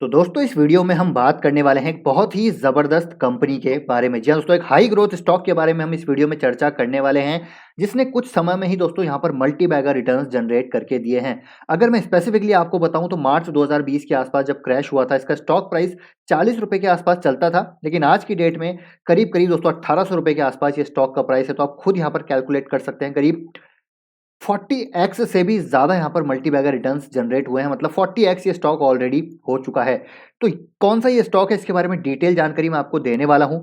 तो दोस्तों इस वीडियो में हम बात करने वाले हैं एक बहुत ही ज़बरदस्त कंपनी के बारे में। जी हाँ दोस्तों, एक हाई ग्रोथ स्टॉक के बारे में हम इस वीडियो में चर्चा करने वाले हैं, जिसने कुछ समय में ही दोस्तों यहाँ पर मल्टी बैगर रिटर्न्स जनरेट करके दिए हैं। अगर मैं स्पेसिफिकली आपको बताऊं तो मार्च 2020 के आसपास जब क्रैश हुआ था, इसका स्टॉक प्राइस 40 रुपए के आसपास चलता था, लेकिन आज की डेट में करीब करीब दोस्तों 1800 रुपए के आसपास ये स्टॉक का प्राइस है। तो आप खुद यहाँ पर कैलकुलेट कर सकते हैं, करीब 40x से भी ज़्यादा यहाँ पर मल्टी बैगर रिटर्न्स जनरेट हुए हैं, मतलब 40x ये स्टॉक ऑलरेडी हो चुका है। तो कौन सा ये स्टॉक है, इसके बारे में डिटेल जानकारी मैं आपको देने वाला हूँ।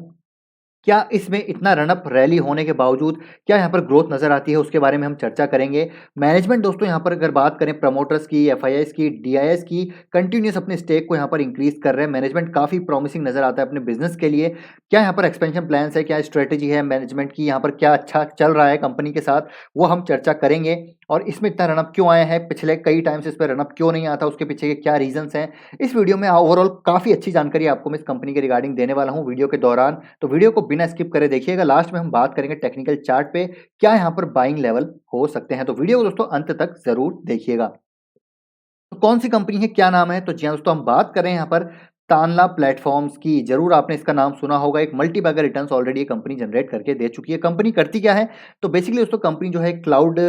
क्या इसमें इतना रनअप रैली होने के बावजूद क्या यहाँ पर ग्रोथ नज़र आती है, उसके बारे में हम चर्चा करेंगे। मैनेजमेंट दोस्तों यहाँ पर अगर बात करें प्रमोटर्स की, एफआईआईस की, डीआईएस की, कंटिन्यूस अपने स्टेक को यहाँ पर इंक्रीज कर रहे हैं। मैनेजमेंट काफ़ी प्रॉमिसिंग नज़र आता है अपने बिजनेस के लिए। क्या यहाँ पर एक्सपेंशन प्लान्स है, क्या स्ट्रेटेजी है मैनेजमेंट की, यहाँ पर क्या अच्छा चल रहा है कंपनी के साथ, वो हम चर्चा करेंगे। और इसमें इतना रनअप क्यों आया है, पिछले कई टाइम से इस पर रनअप क्यों नहीं आता, उसके पीछे के क्या रीजंस हैं, इस वीडियो में ओवरऑल काफ़ी अच्छी जानकारी आपको मैं इस कंपनी के रिगार्डिंग देने वाला हूँ वीडियो के दौरान। तो वीडियो को बिना स्किप करे देखिएगा। लास्ट में हम बात करेंगे टेक्निकल चार्ट पे क्या यहाँ पर बाइंग लेवल हो सकते हैं। तो वीडियो को दोस्तों अंत तक जरूर देखिएगा। तो कौन सी कंपनी है, क्या नाम है, तो जी हाँ दोस्तों हम बात कर रहे हैं यहाँ पर तानला प्लेटफॉर्म्स की। जरूर आपने इसका नाम सुना होगा। एक मल्टी बैगर रिटर्न्स ऑलरेडी ये कंपनी जनरेट करके दे चुकी है। कंपनी करती क्या है, तो बेसिकली दोस्तों कंपनी जो है क्लाउड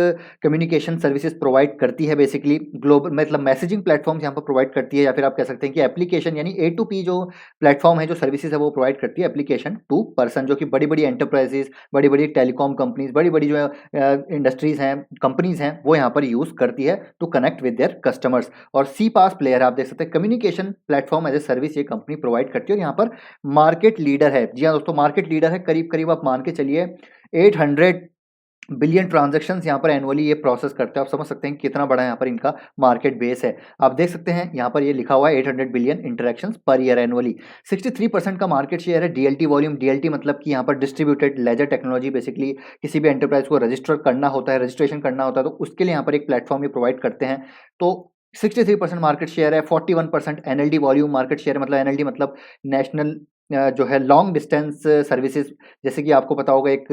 कम्युनिकेशन सर्विसेज प्रोवाइड करती है। बेसिकली ग्लोबल मतलब मैसेजिंग प्लेटफॉर्म्स यहाँ पर प्रोवाइड करती है, या फिर आप कह सकते हैं कि एप्लीकेशन यानी A2P जो प्लेटफॉर्म है, जो सर्विसेज है वो प्रोवाइड करती है एप्लीकेशन टू पर्सन, जो कि बड़ी बड़ी एंटरप्राइजेज, बड़ी बड़ी टेलीकॉम कंपनीज, बड़ी बड़ी जो है इंडस्ट्रीज हैं, कंपनीज हैं, वो यहाँ पर यूज करती है to connect with their customers. और सी पास प्लेयर आप देख सकते हैं, communication platform as a service ये कंपनी प्रोवाइड करती है, और यहाँ पर मार्केट लीडर है। जी हाँ दोस्तों, मार्केट लीडर है। करीब करीब आप मान के चलिए 800 बिलियन ट्रांजैक्शंस यहाँ पर एनुअली ये प्रोसेस करते हैं। आप समझ सकते हैं कितना बड़ा यहाँ पर इनका मार्केट बेस है। आप देख सकते हैं यहाँ पर ये लिखा हुआ है 800 billion interactions per year annually. 63% का मार्केट शेयर है। डीएलटी वॉल्यूम, डीएलटी मतलब कि यहाँ पर डिस्ट्रीब्यूटेड लेजर टेक्नोलॉजी। बेसिकली किसी भी एंटरप्राइज को रजिस्टर करना होता है, रजिस्ट्रेशन करना होता है, तो उसके लिए यहाँ पर एक प्लेटफॉर्म ये प्रोवाइड करते हैं। तो 63% मार्केट शेयर है। 41% एनएलडी वॉल्यूम मार्केट शेयर, मतलब एनएलडी मतलब नेशनल जो है लॉन्ग डिस्टेंस सर्विसेज। जैसे कि आपको पता होगा, एक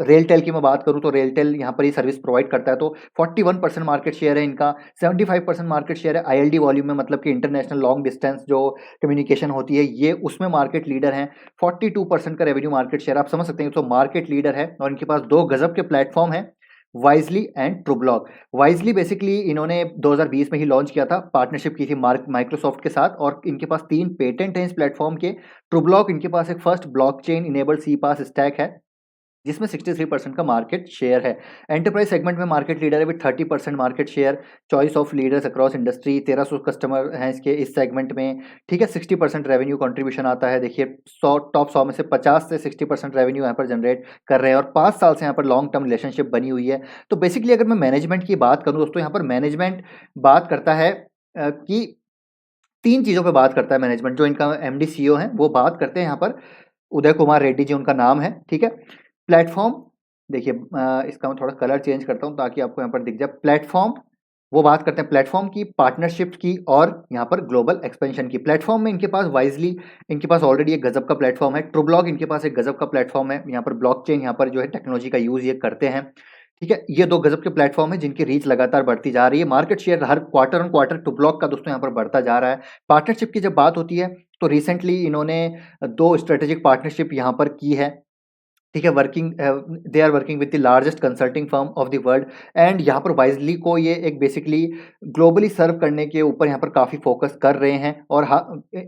रेलटेल की मैं बात करूं तो रेलटेल यहाँ पर ही सर्विस प्रोवाइड करता है। तो 41% मार्केट शेयर है इनका। 75% मार्केट शेयर है आईएलडी वॉल्यूम में, मतलब कि इंटरनेशनल लॉन्ग डिस्टेंस जो कम्युनिकेशन होती है, ये उसमें मार्केट लीडर है। 42% का रेवेन्यू मार्केट शेयर। आप समझ सकते हैं तो मार्केट लीडर है। और इनके पास दो गजब के प्लेटफॉर्म है, वाइजली एंड ट्रूब्लॉक। वाइजली बेसिकली इन्होंने 2020 में ही लॉन्च किया था, पार्टनरशिप की थी माइक्रोसॉफ्ट के साथ, और इनके पास 3 पेटेंट हैं इस प्लेटफॉर्म के। ट्रूब्लॉक इनके पास एक फर्स्ट ब्लॉकचेन इनेबल्ड सी पास स्टैक है, जिसमें 63% का मार्केट शेयर है। एंटरप्राइज सेगमेंट में मार्केट लीडर है with 30% market share. Choice of leaders across industry, 1300 customer हैं इसके इस सेगमेंट में। ठीक है, 60% रेवेन्यू कंट्रीब्यूशन आता है। देखिए 100 टॉप 100 में से 50 से 60% रेवेन्यू यहाँ पर जनरेट कर रहे हैं, और 5 साल से यहाँ पर लॉन्ग टर्म रिलेशनशिप बनी हुई है। तो बेसिकली अगर मैं मैनेजमेंट की बात करूँ दोस्तों, यहाँ पर मैनेजमेंट बात करता है कि 3 चीज़ों पे बात करता है मैनेजमेंट। जो इनका एमडी सीईओ है वो बात करते हैं यहाँ पर, उदय कुमार रेड्डी जी उनका नाम है। ठीक है, प्लेटफ़ॉर्म देखिए इसका मैं थोड़ा कलर चेंज करता हूँ ताकि आपको यहाँ पर दिख जाए। प्लेटफ़ॉर्म, वो बात करते हैं प्लेटफ़ॉर्म की, पार्टनरशिप्स की, और यहाँ पर ग्लोबल एक्सपेंशन की। प्लेटफ़ॉर्म में इनके पास वाइज़ली, इनके पास ऑलरेडी एक गज़ब का प्लेटफ़ॉर्म है। ट्रूब्लॉक इनके पास एक गज़ब का प्लेटफ़ॉर्म है। यहाँ पर ब्लॉकचेन यहाँ पर जो है टेक्नोलॉजी का यूज़ ये करते हैं। ठीक है, ये 2 गज़ब के प्लेटफ़ॉर्म हैं जिनकी रीच लगातार बढ़ती जा रही है। मार्केट शेयर हर क्वार्टर ऑन क्वार्टर ट्रूब्लॉक का दोस्तों यहाँ पर बढ़ता जा रहा है। पार्टनरशिप की जब बात होती है तो रिसेंटली इन्होंने 2 स्ट्रेटेजिक पार्टनरशिप यहाँ पर की है। ठीक है, they are working with the largest consulting firm of the world. And यहाँ पर वाइजली को ये एक बेसिकली ग्लोबली सर्व करने के ऊपर यहाँ पर काफ़ी फोकस कर रहे हैं। और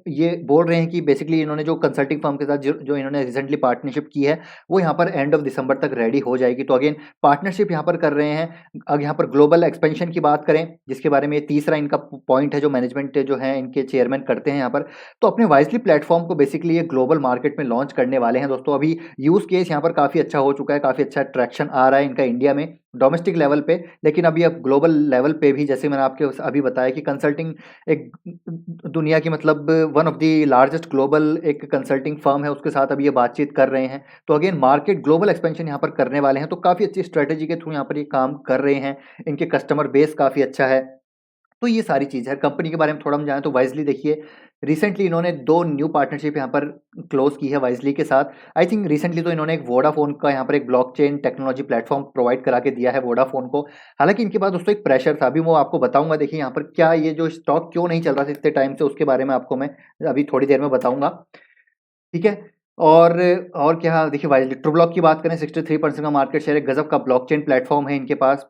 ये बोल रहे हैं कि बेसिकली इन्होंने जो कंसल्टिंग फर्म के साथ जो इन्होंने रिसेंटली पार्टनरशिप की है, वो यहाँ पर एंड ऑफ दिसंबर तक रेडी हो जाएगी। तो अगेन पार्टनरशिप यहाँ पर कर रहे हैं। अब यहाँ पर ग्लोबल एक्सपेंशन की बात करें, जिसके बारे में तीसरा इनका पॉइंट है जो मैनेजमेंट जो है इनके चेयरमैन करते हैं यहाँ पर। तो अपने वाइजली प्लेटफॉर्म को बेसिकली ये ग्लोबल मार्केट में लॉन्च करने वाले हैं दोस्तों। अभी यूज़ केस यहाँ पर काफ़ी अच्छा हो चुका है, काफ़ी अच्छा ट्रैक्शन आ रहा है इनका इंडिया में डोमेस्टिक लेवल पे। लेकिन अभी अब ग्लोबल लेवल पे भी, जैसे मैंने आपके अभी बताया कि कंसल्टिंग एक दुनिया की मतलब one of the largest global एक कंसल्टिंग फर्म है, उसके साथ अभी ये बातचीत कर रहे हैं। तो अगेन मार्केट ग्लोबल एक्सपेंशन यहाँ पर करने वाले हैं। तो काफ़ी अच्छी स्ट्रेटेजी के थ्रू यहाँ पर ये काम कर रहे हैं। इनके कस्टमर बेस काफ़ी अच्छा है। तो ये सारी चीज़ है। कंपनी के बारे में थोड़ा हम जानें तो वाइज़ली देखिए, रिसेंटली इन्होंने 2 न्यू पार्टनरशिप यहाँ पर क्लोज़ की है वाइज़ली के साथ। आई थिंक रिसेंटली तो इन्होंने एक वोडाफ़ोन का यहाँ पर एक ब्लॉकचेन टेक्नोलॉजी प्लेटफ़ॉर्म प्रोवाइड करा के दिया है वोडाफ़ोन को। हालाँकि इनके पास दोस्तों एक प्रेशर था, अभी वो आपको बताऊँगा। देखिए यहाँ पर क्या ये जो स्टॉक क्यों नहीं चल रहा था इतने टाइम से, उसके बारे में आपको मैं अभी थोड़ी देर में बताऊँगा, ठीक है? और क्या देखिए, वाइज़ली ट्रूब्लॉक की बात करें, 63% का मार्केट शेयर है, गज़ब का ब्लॉकचेन प्लेटफ़ॉर्म है इनके पास।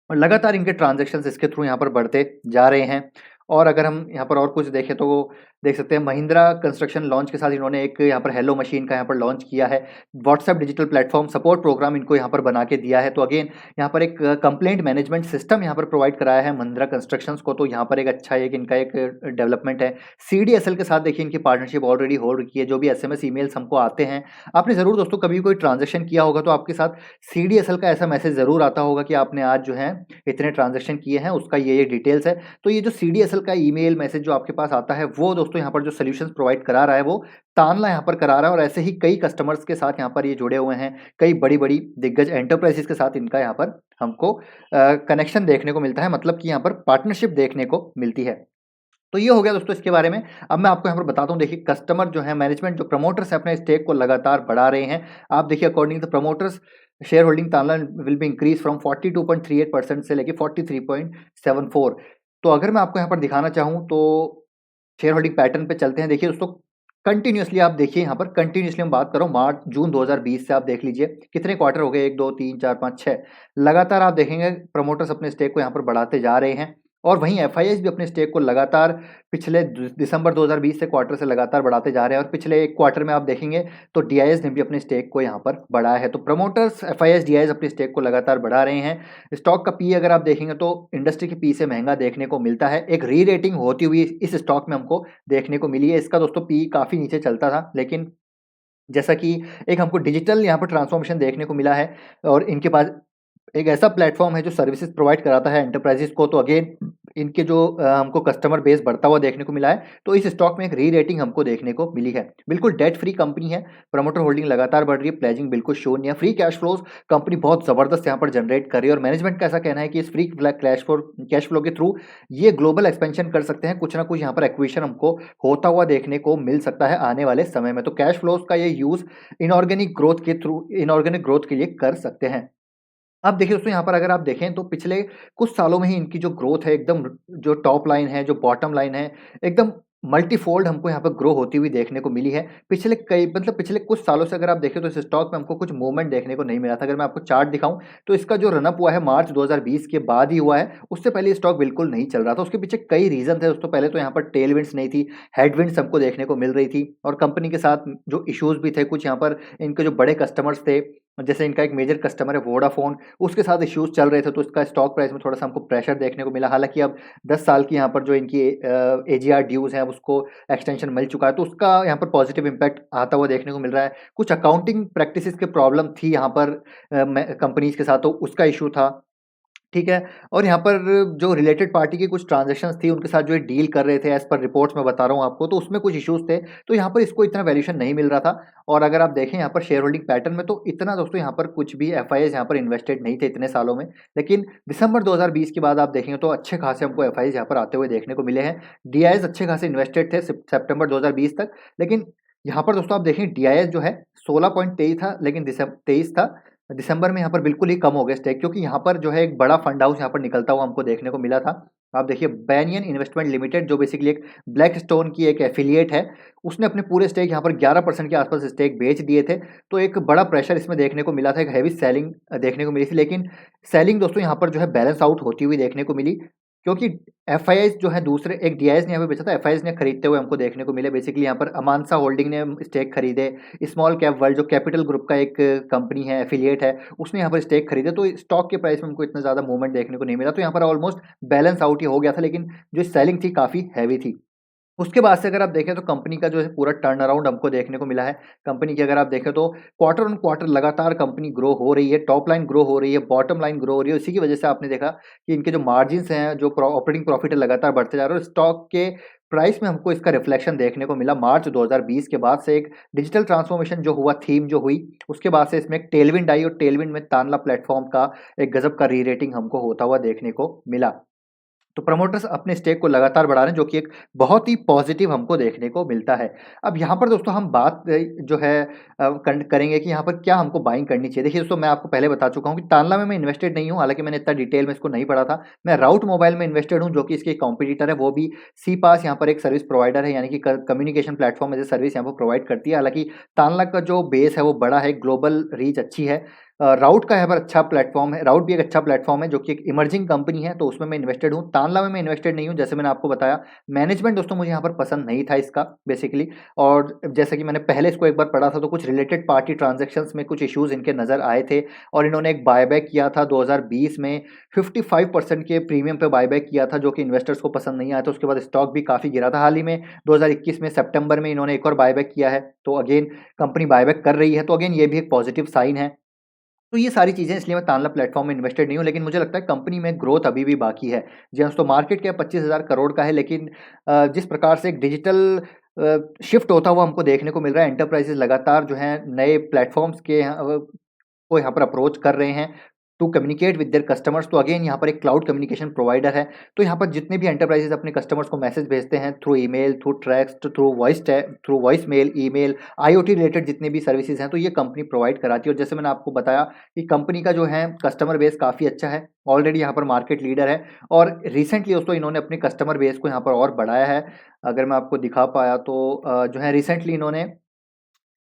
और लगातार इनके ट्रांज़ैक्शंस इसके थ्रू यहाँ पर बढ़ते जा रहे हैं। और अगर हम यहाँ पर और कुछ देखें तो देख सकते हैं, महिंद्रा कंस्ट्रक्शन लॉन्च के साथ इन्होंने एक यहाँ पर हेलो मशीन का यहाँ पर लॉन्च किया है। WhatsApp digital platform support program इनको यहाँ पर बना के दिया है। तो अगेन यहाँ पर एक कंप्लेंट मैनेजमेंट सिस्टम यहाँ पर प्रोवाइड कराया है महिंद्रा कंस्ट्रक्शंस को, तो यहाँ पर एक अच्छा एक इनका एक डेवलपमेंट है। सीडीएसएल के साथ देखिए इनकी पार्टनरशिप ऑलरेडी हो रखी है। जो भी एसएमएस, ईमेल्स हमको आते हैं, आपने ज़रूर दोस्तों कभी कोई ट्रांज़ैक्शन किया होगा तो आपके साथ सीडीएसएल का ऐसा मैसेज ज़रूर आता होगा कि आपने आज जो है इतने ट्रांज़ैक्शन किए हैं, उसका ये डिटेल्स है। तो ये जो सीडीएसएल का ईमेल मैसेज जो आपके पास आता है, वो दोस्तों यहाँ पर जो सॉल्यूशंस प्रोवाइड करा रहा है, वो तानला यहाँ पर करा रहा है। और ऐसे ही कई कस्टमर्स के साथ यहाँ पर ये जुड़े हुए हैं। कई बड़ी-बड़ी दिग्गज एंटरप्राइज़ेज़ के साथ इनका यहाँ पर हमको कनेक्शन देखने को मिलता है, मतलब कि यहाँ पर पार्टनरशिप देखने को मिलती है। तो ये हो गया दोस्तों इसके बारे में। अब मैं आपको यहाँ पर बताता हूँ, देखिए कस्टमर जो है, मैनेजमेंट जो प्रमोटर्स है, अपने स्टेक को लगातार बढ़ा रहे हैं। आप देखिए according to promoters, share holding Tanla will be increase from 42.38% से लेके 43.74। तो अगर मैं आपको यहाँ पर दिखाना चाहूँ तो शेयर होल्डिंग पैटर्न पे चलते हैं। देखिए दोस्तों, कंटिन्यूअसली आप देखिए यहाँ पर, कंटिन्यूअसली हम बात कर रहा हूँ मार्च जून 2020 से, आप देख लीजिए कितने क्वार्टर हो गए, 1 2 3 4 5 6। लगातार आप देखेंगे प्रमोटर्स अपने स्टेक को यहाँ पर बढ़ाते जा रहे हैं। और वहीं एफआईआईज़ भी अपने स्टेक को लगातार पिछले दिसंबर 2020 से क्वार्टर से लगातार बढ़ाते जा रहे हैं। और पिछले एक क्वार्टर में आप देखेंगे तो डीआईएस ने भी अपने स्टेक को यहाँ पर बढ़ाया है। तो प्रमोटर्स, एफआईआईज़, डीआईएस अपने स्टेक को लगातार बढ़ा रहे हैं। स्टॉक का पी अगर आप देखेंगे तो इंडस्ट्री के पी से महंगा देखने को मिलता है। एक री रेटिंग होती हुई इस स्टॉक में हमको देखने को मिली है। इसका दोस्तों पी काफ़ी नीचे चलता था, लेकिन जैसा कि एक हमको डिजिटल यहाँ पर ट्रांसफॉर्मेशन देखने को मिला है, और इनके पास एक ऐसा प्लेटफ़ॉर्म है जो सर्विसेज़ प्रोवाइड कराता है एंटरप्राइज़ेज़ को, तो अगेन इनके जो हमको कस्टमर बेस बढ़ता हुआ देखने को मिला है। तो इस स्टॉक में एक री-रेटिंग हमको देखने को मिली है। बिल्कुल डेट फ्री कंपनी है, प्रमोटर होल्डिंग लगातार बढ़ रही है, प्लेजिंग बिल्कुल शून्य है, फ्री कैश फ्लोज़ कंपनी बहुत ज़बरदस्त यहाँ पर जनरेट कर रही है। और मैनेजमेंट का ऐसा कहना है कि इस फ्री कैश फ्लो के थ्रू ये ग्लोबल एक्सपेंशन कर सकते हैं। कुछ ना कुछ यहाँ पर एक्विजिशन हमको होता हुआ देखने को मिल सकता है आने वाले समय में। तो कैश फ्लोज़ का ये यूज़ इनऑर्गेनिक ग्रोथ के लिए कर सकते हैं। अब देखिए दोस्तों, यहाँ पर अगर आप देखें तो पिछले कुछ सालों में ही इनकी जो ग्रोथ है, एकदम जो टॉप लाइन है, जो बॉटम लाइन है, एकदम मल्टीफ़ोल्ड हमको यहाँ पर ग्रो होती हुई देखने को मिली है। पिछले कुछ सालों से अगर आप देखें तो इस स्टॉक में हमको कुछ मूवमेंट देखने को नहीं मिला था। अगर मैं आपको चार्ट दिखाऊँ तो इसका जो रन अप हुआ है मार्च 2020 के बाद ही हुआ है, उससे पहले ये स्टॉक बिल्कुल नहीं चल रहा था। उसके पीछे कई रीज़न थे दोस्तों। पहले तो यहाँ पर टेलविंड्स नहीं थी, हेडविंड्स हमको देखने को मिल रही थी, और कंपनी के साथ जो इश्यूज़ भी थे, कुछ यहाँ पर इनके जो बड़े कस्टमर्स थे, जैसे इनका एक मेजर कस्टमर है वोडाफ़ोन, उसके साथ इश्यूज़ चल रहे थे, तो इसका स्टॉक प्राइस में थोड़ा-सा हमको प्रेशर देखने को मिला। हालाँकि अब 10 साल की यहाँ पर जो इनकी एजीआर ड्यूज़ हैं, अब उसको एक्सटेंशन मिल चुका है, तो उसका यहाँ पर पॉजिटिव इम्पैक्ट आता हुआ देखने को मिल रहा है। कुछ अकाउंटिंग प्रैक्टिसेज़ के प्रॉब्लम थी यहाँ पर कंपनीज़ के साथ, तो उसका इश्यू था। ठीक है? और यहाँ पर जो रिलेटेड पार्टी की कुछ ट्रांज़ैक्शंस थी, उनके साथ जो ये डील कर रहे थे, एज़ पर रिपोर्ट्स मैं बता रहा हूँ आपको, तो उसमें कुछ इश्यूज़ थे। तो यहाँ पर इसको इतना वैल्यूएशन नहीं मिल रहा था। और अगर आप देखें यहाँ पर शेयर होल्डिंग पैटर्न में, तो इतना दोस्तों यहाँ पर कुछ भी एफआईआईज़ यहाँ पर इन्वेस्टेड नहीं थे इतने सालों में। लेकिन दिसंबर 2020 के बाद आप देखेंगे तो अच्छे खासे हमको एफआईआईज़ यहाँ पर आते हुए देखने को मिले हैं। डीआईएस अच्छे खासे इन्वेस्टेड थे सितंबर 2020 तक। लेकिन यहाँ पर दोस्तों आप देखें डीआईएस जो है 16.23 था, लेकिन 23 था। दिसंबर में यहाँ पर बिल्कुल ही कम हो गया स्टेक, क्योंकि यहाँ पर जो है एक बड़ा फंड हाउस यहाँ पर निकलता हुआ हमको देखने को मिला था। आप देखिए बैनियन इन्वेस्टमेंट लिमिटेड, जो बेसिकली एक ब्लैकस्टोन की एक एफिलिएट है, उसने अपने पूरे स्टेक यहाँ पर 11% के आसपास स्टेक बेच दिए थे। तो एक बड़ा प्रेशर इसमें देखने को मिला था, एक हैवी सेलिंग देखने को मिली थी। लेकिन सेलिंग दोस्तों यहाँ पर जो है बैलेंस आउट होती हुई देखने को मिली, क्योंकि एफआईआईज़ जो है दूसरे एक डीआईएस ने यहाँ पे बेचा था, एफआईआईज़ ने खरीदते हुए हमको देखने को मिले। बेसिकली यहाँ पर अमानसा होल्डिंग ने स्टेक खरीदे, स्मॉल कैप वर्ल्ड जो कैपिटल ग्रुप का एक कंपनी है, एफिलिएट है, उसने यहाँ पर स्टेक खरीदे। तो स्टॉक के प्राइस में हमको इतना ज़्यादा मूवमेंट देखने को नहीं मिला। तो यहाँ पर ऑलमोस्ट बैलेंस आउट ही हो गया था, लेकिन जो सेलिंग थी काफ़ी हैवी थी। उसके बाद से अगर आप देखें तो कंपनी का जो है पूरा टर्न अराउंड हमको देखने को मिला है। कंपनी की अगर आप देखें तो क्वार्टर ऑन क्वार्टर लगातार कंपनी ग्रो हो रही है, टॉप लाइन ग्रो हो रही है, बॉटम लाइन ग्रो हो रही है। इसी की वजह से आपने देखा कि इनके जो मार्जिन्स हैं, जो ऑपरेटिंग प्रॉफिट है, लगातार बढ़ते जा रहे हैं। और स्टॉक के प्राइस में हमको इसका रिफ्लेक्शन देखने को मिला मार्च 2020 के बाद से। एक डिजिटल ट्रांसफॉर्मेशन जो हुआ, थीम जो हुई, उसके बाद से इसमें एक टेलविंड आई, और टेलविंड में तानला प्लेटफॉर्म का एक गजब का री रेटिंग हमको होता हुआ देखने को मिला। तो प्रमोटर्स अपने स्टेक को लगातार बढ़ा रहे हैं, जो कि एक बहुत ही पॉजिटिव हमको देखने को मिलता है। अब यहाँ पर दोस्तों हम बात जो है करेंगे कि यहाँ पर क्या हमको बाइंग करनी चाहिए। देखिए दोस्तों, मैं आपको पहले बता चुका हूँ कि तानला में मैं इन्वेस्टेड नहीं हूँ, हालांकि मैंने इतना डिटेल में इसको नहीं पढ़ा था। मैं राउट मोबाइल में इन्वेस्टेड हूँ, जो कि इसके कॉम्पिटिटर है, वो भी सी पास यहाँ पर एक सर्विस प्रोवाइडर है, यानी कि communication platform as a service यहाँ पर प्रोवाइड करती है। हालांकि तानला का जो बेस है वो बड़ा है, ग्लोबल रीच अच्छी है। राउट का यहाँ पर अच्छा प्लेटफॉर्म है, राउट भी एक अच्छा प्लेटफॉर्म है, जो कि एक इमर्जिंग कंपनी है, तो उसमें मैं इन्वेस्टेड हूँ। तानला में मैं इन्वेस्टेड नहीं हूँ, जैसे मैंने आपको बताया। मैनेजमेंट दोस्तों मुझे यहाँ पर पसंद नहीं था इसका बेसिकली, और जैसे कि मैंने पहले इसको एक बार पढ़ा था, तो कुछ रिलेटेड पार्टी ट्रांजेक्शंस में कुछ इश्यूज इनके नजर आए थे, और इन्होंने एक बायबैक किया था 2020 में 55% के प्रीमियम पे बायबैक किया था, जो कि इन्वेस्टर्स को पसंद नहीं आया था। उसके बाद स्टॉक भी काफ़ी गिरा था। हाल ही में 2021 में सितंबर में इन्होंने एक और बायबैक किया है, तो अगेन कंपनी बायबैक कर रही है, तो अगेन ये भी एक पॉजिटिव साइन है। तो ये सारी चीज़ें, इसलिए मैं तानला प्लेटफॉर्म में इन्वेस्टेड नहीं हूँ, लेकिन मुझे लगता है कंपनी में ग्रोथ अभी भी बाकी है। जी हाँ, तो मार्केट कैप 25,000 करोड़ का है, लेकिन जिस प्रकार से एक डिजिटल शिफ्ट होता हुआ हमको देखने को मिल रहा है, एंटरप्राइजेज लगातार जो है नए प्लेटफॉर्म्स के को यहाँ पर अप्रोच कर रहे हैं to communicate with their customers. तो अगेन यहाँ पर एक क्लाउड कम्युनिकेशन प्रोवाइडर है, तो यहाँ पर जितने भी एंटरप्राइजेज अपने कस्टमर्स को मैसेज भेजते हैं through email, through text, through voice mail, email, IOT related जितने भी सर्विसेज हैं, तो ये कंपनी प्रोवाइड कराती है। और जैसे मैंने आपको बताया कि कंपनी का जो है कस्टमर बेस काफ़ी अच्छा है, ऑलरेडी यहाँ पर मार्केट लीडर है, और रिसेंटली दोस्तों इन्होंने अपने कस्टमर बेस को यहाँ पर और बढ़ाया है। अगर मैं आपको दिखा पाया तो जो है रिसेंटली इन्होंने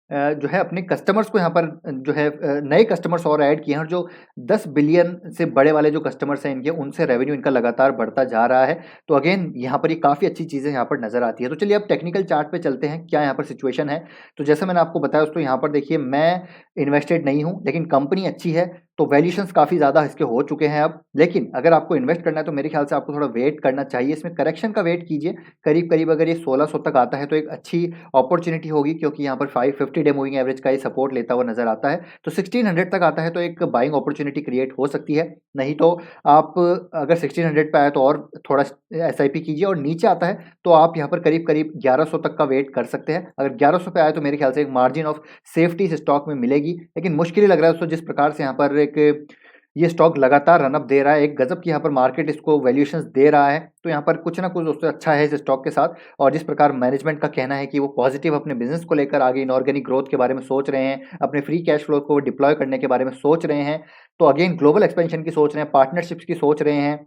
जो है अपने कस्टमर्स को यहाँ पर जो है नए कस्टमर्स और ऐड किए हैं, और जो 10 बिलियन से बड़े वाले जो कस्टमर्स हैं इनके, उनसे रेवेन्यू इनका लगातार बढ़ता जा रहा है। तो अगेन यहाँ पर ये काफ़ी अच्छी चीज़ें यहाँ पर नज़र आती है। तो चलिए अब टेक्निकल चार्ट पे चलते हैं, क्या यहाँ पर सिचुएशन है। तो जैसे मैंने आपको बताया दोस्तों, यहाँ पर देखिए मैं इन्वेस्टेड नहीं हूँ, लेकिन कंपनी अच्छी है, तो वैल्यूएशंस काफ़ी ज़्यादा इसके हो चुके हैं अब। लेकिन अगर आपको इन्वेस्ट करना है तो मेरे ख्याल से आपको थोड़ा वेट करना चाहिए, इसमें करेक्शन का वेट कीजिए। करीब-करीब अगर ये 1600 तक आता है तो एक अच्छी अपॉर्चुनिटी होगी, क्योंकि यहाँ पर 550 डे मूविंग एवरेज का ये सपोर्ट लेता हुआ नज़र आता है। तो 1600 तक आता है तो एक बाइंग अपॉर्चुनिटी क्रिएट हो सकती है। नहीं तो आप अगर 1600 पे आए तो और थोड़ा एसआईपी कीजिए, और नीचे आता है तो आप यहाँ पर करीब-करीब 1100 तक का वेट कर सकते हैं। अगर 1100 पे आए तो मेरे ख्याल से एक मार्जिन ऑफ सेफ्टी इस स्टॉक में मिलेगी, लेकिन मुश्किल ही लग रहा है दोस्तों, जिस प्रकार से यहाँ पर एक ये स्टॉक लगातार रन अप दे रहा है, एक गजब की यहाँ पर मार्केट इसको वैल्यूएशंस दे रहा है। तो यहाँ पर कुछ ना कुछ दोस्तों अच्छा है इस स्टॉक के साथ, और जिस प्रकार मैनेजमेंट का कहना है कि वो पॉजिटिव अपने बिजनेस को लेकर आगे इनऑर्गेनिक ग्रोथ के बारे में सोच रहे हैं, अपने फ्री कैश फ्लो को डिप्लॉय करने के बारे में सोच रहे हैं, तो अगेन ग्लोबल एक्सपेंशन की सोच रहे हैं, पार्टनरशिप्स की सोच रहे हैं,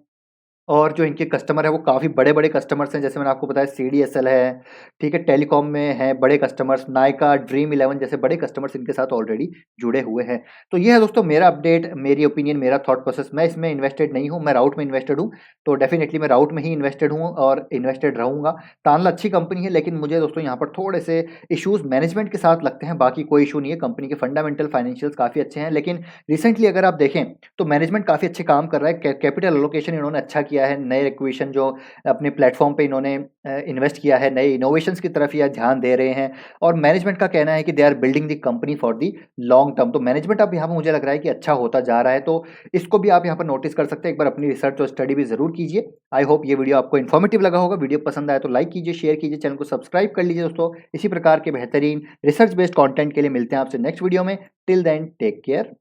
और जो इनके कस्टमर है वो काफ़ी बड़े-बड़े कस्टमर्स हैं। जैसे मैंने आपको बताया सीडीएसएल है, ठीक है, टेलीकॉम में है बड़े कस्टमर्स, नायका, ड्रीम इलेवन जैसे बड़े कस्टमर्स इनके साथ ऑलरेडी जुड़े हुए हैं। तो ये है दोस्तों मेरा अपडेट, मेरी ओपिनियन, मेरा थॉट प्रोसेस। मैं इसमें इन्वेस्टेड नहीं हूँ, मैं राउट में इन्वेस्टेड हूँ, तो डेफिनिटली मैं राउट में ही इन्वेस्टेड हूँ और इन्वेस्टेड रहूँगा। तानला अच्छी कंपनी है, लेकिन मुझे दोस्तों यहाँ पर थोड़े से इश्यूज़ मैनेजमेंट के साथ लगते हैं, बाकी कोई इश्यू नहीं है। कंपनी के फंडामेंटल फाइनेंशियल्स काफ़ी अच्छे हैं, लेकिन रिसेंटली अगर आप देखें तो मैनेजमेंट काफ़ी अच्छे काम कर रहा है। कैपिटल एलोकेशन इन्होंने अच्छा किया है, नए एक्विजिशन जो अपने प्लेटफॉर्म पे इन्होंने इन्वेस्ट किया है, नए इनोवेशंस की तरफ ये ध्यान दे रहे हैं, और मैनेजमेंट का कहना है कि they are building the company for the long term. तो मैनेजमेंट अब यहाँ पर मुझे लग रहा है कि अच्छा होता जा रहा है, तो इसको भी आप यहाँ पर नोटिस कर सकते हैं। एक बार अपनी रिसर्च और स्टडी भी जरूर कीजिए। आई होप ये वीडियो आपको इन्फॉर्मेटिव लगा होगा। वीडियो पसंद आया तो लाइक कीजिए, शेयर कीजिए, चैनल को सब्सक्राइब कर लीजिए दोस्तों। इसी प्रकार के बेहतरीन रिसर्च बेस्ड कॉन्टेंट के लिए मिलते हैं आपसे नेक्स्ट वीडियो में। Till then take care,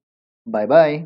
bye bye.